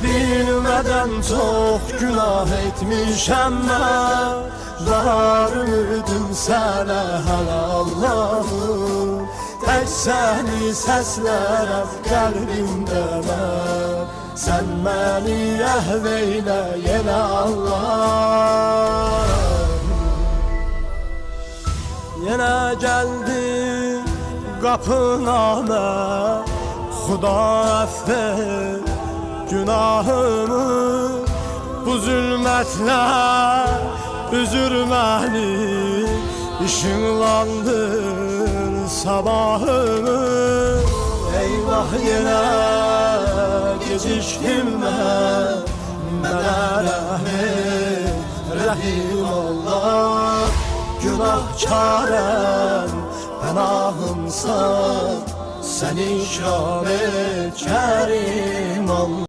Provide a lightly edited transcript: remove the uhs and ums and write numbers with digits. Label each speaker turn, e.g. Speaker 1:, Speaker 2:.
Speaker 1: Bilmeden çok günah etmişəm mən. Var ümidim sənə hələ Allahım. Tək səni səslərəm qəlbimdə mən. Sən məni əhv eylə yenə Allah. Yenə gəldi qapınamə, Xuda əfv et günahımı. Bu zülmətlə üzür məni, işıqlandır sabahımı. Eyvah yenə gecikdim mən, mənə rəhm et, rəhim Allah. Günahkarəm, pənahımsan, sən ikram et, Kərim Allah.